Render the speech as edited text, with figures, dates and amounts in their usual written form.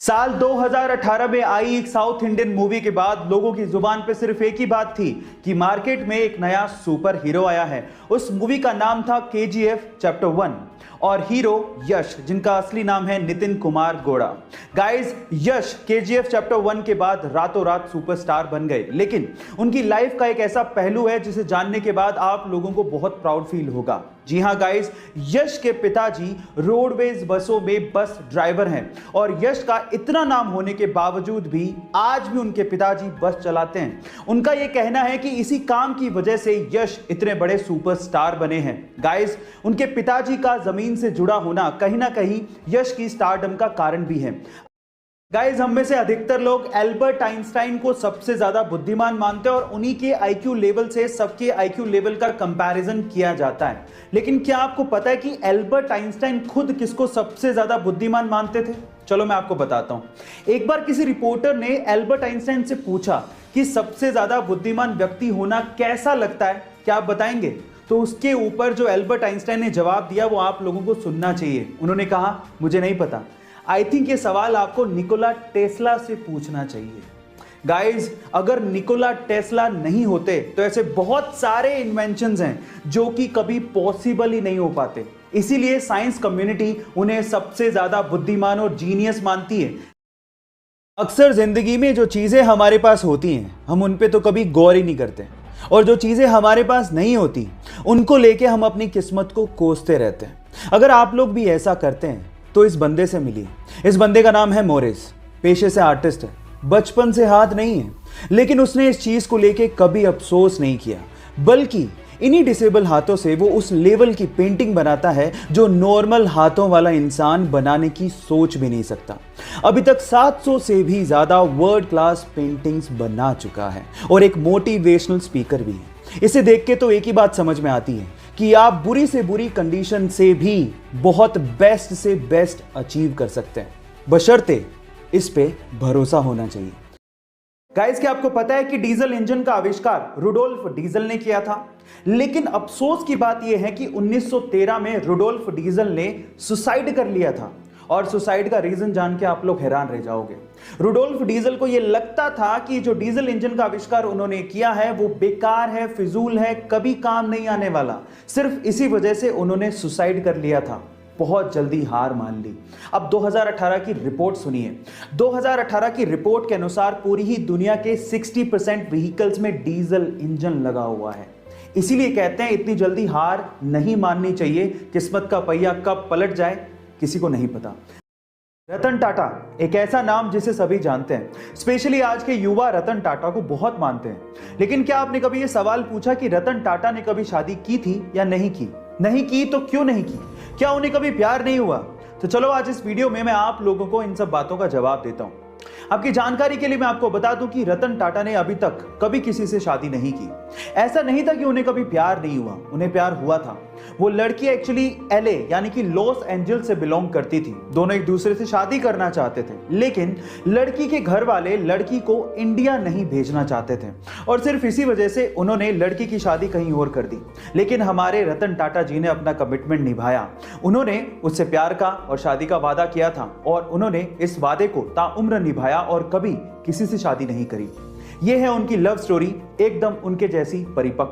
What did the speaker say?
साल 2018 में आई एक साउथ इंडियन मूवी के बाद लोगों की जुबान पे सिर्फ एक ही बात थी कि मार्केट में एक नया सुपर हीरो आया है। उस मूवी का नाम था केजीएफ चैप्टर 1 और हीरो यश, जिनका असली नाम है नितिन कुमार गौड़ा। गाइस, यश केजीएफ चैप्टर 1 के बाद रातों रात सुपरस्टार बन गए, लेकिन उनकी लाइफ का एक ऐसा पहलू है जिसे जानने के बाद आप लोगों को बहुत प्राउड फील होगा। जी हां गाइस, यश के पिताजी रोडवेज बसों में बस ड्राइवर हैं और यश का इतना नाम होने के बावजूद भी आज भी उनके पिताजी बस चलाते हैं। उनका यह कहना है कि इसी काम की वजह से यश इतने बड़े सुपरस्टार बने हैं। गाइस, उनके पिताजी का जमीन से जुड़ा होना कहीं ना कहीं यश की स्टारडम का कारण भी है। गाइस, हम में से अधिकतर लोग एल्बर्ट आइंस्टाइन को सबसे ज्यादा बुद्धिमान मानते हैं और उन्हीं के आईक्यू लेवल से सबके आईक्यू लेवल का कंपैरिजन किया जाता है। लेकिन क्या आपको पता है कि एल्बर्ट आइंस्टाइन खुद किसको सबसे ज्यादा बुद्धिमान मानते थे? चलो मैं आपको बताता हूं। एक बार किसी रिपोर्टर ने एल्बर्ट आइंस्टाइन से पूछा कि सबसे ज्यादा बुद्धिमान व्यक्ति होना कैसा लगता है, क्या आप बताएंगे? तो उसके ऊपर जो एल्बर्ट आइंस्टाइन ने जवाब दिया वो आप लोगों को सुनना चाहिए। उन्होंने कहा, मुझे नहीं पता, आई थिंक ये सवाल आपको निकोला टेस्ला से पूछना चाहिए। गाइज, अगर निकोला टेस्ला नहीं होते तो ऐसे बहुत सारे इन्वेंशंस हैं जो कि कभी पॉसिबल ही नहीं हो पाते। इसीलिए साइंस कम्युनिटी उन्हें सबसे ज्यादा बुद्धिमान और जीनियस मानती है। अक्सर जिंदगी में जो चीजें हमारे पास होती हैं हम उन पे तो कभी गौर ही नहीं करते, और जो चीजें हमारे पास नहीं होती उनको लेके हम अपनी किस्मत को कोसते रहते हैं। अगर आप लोग भी ऐसा करते हैं तो इस बंदे से मिलिए। इस बंदे का नाम है मोरिस, पेशे से आर्टिस्ट है, बचपन से हाथ नहीं है, लेकिन उसने इस चीज को लेके कभी अफसोस नहीं किया, बल्कि इन्हीं डिसेबल हाथों से वो उस लेवल की पेंटिंग बनाता है जो नॉर्मल हाथों वाला इंसान बनाने की सोच भी नहीं सकता। अभी तक 700 से भी ज्यादा वर्ल्ड क्लास पेंटिंग्स बना चुका है और एक मोटिवेशनल स्पीकर भी है। इसे देख के तो एक ही बात समझ में आती है कि आप बुरी से बुरी कंडीशन से भी बहुत बेस्ट से बेस्ट अचीव कर सकते हैं, बशर्ते इस पे भरोसा होना चाहिए। गाइस, क्या आपको पता है कि डीजल इंजन का आविष्कार रुडोल्फ डीजल ने किया था? लेकिन अफसोस की बात यह है कि 1913 में रुडोल्फ डीजल ने सुसाइड कर लिया था, और सुसाइड का रीजन जान के आप लोग हैरान रह जाओगे। रुडोल्फ डीजल को यह लगता था कि जो डीजल इंजन का आविष्कार उन्होंने किया है वो बेकार है, फिजूल है, कभी काम नहीं आने वाला। सिर्फ इसी वजह से उन्होंने सुसाइड कर लिया था, बहुत जल्दी हार मान ली। अब 2018 की रिपोर्ट सुनिए। 2018 की रिपोर्ट के अनुसार पूरी ही दुनिया के 60% व्हीकल्स में डीजल इंजन लगा हुआ है। इसीलिए कहते हैं इतनी जल्दी हार नहीं माननी चाहिए। किस्मत का पहिया कब पलट जाए किसी को नहीं पता। रतन टाटा एक ऐसा नाम जिसे सभी जानते हैं, स्पेशली आज के युवा रतन टाटा को बहुत मानते हैं। लेकिन क्या आपने कभी यह सवाल पूछा कि रतन टाटा ने कभी शादी की थी या नहीं की? नहीं की तो क्यों नहीं की? क्या उन्हें कभी प्यार नहीं हुआ? तो चलो आज इस वीडियो में मैं आप लोगों को इन सब बातों का जवाब देता हूं। आपकी जानकारी के लिए मैं आपको बता दूं कि रतन टाटा ने अभी तक कभी किसी से शादी नहीं की। ऐसा नहीं था कि उन्हें कभी प्यार नहीं हुआ, उन्हें प्यार हुआ था। वो लड़की एक्चुअली एलए यानी कि लॉस एंजल्स से बिलोंग करती थी। दोनों एक दूसरे से शादी करना चाहते थे, लेकिन लड़की के घर वाले लड़की को इंडिया नहीं भेजना चाहते थे और सिर्फ इसी वजह से उन्होंने लड़की की शादी कहीं और कर दी। लेकिन हमारे रतन टाटा जी ने अपना कमिटमेंट निभाया। उन्होंने उससे प्यार का और शादी का वादा किया था और उन्होंने इस वादे को ताउम्र निभाया और कभी किसी से शादी नहीं करी। यह है उनकी लव स्टोरी, एकदम उनके जैसी परिपक्व।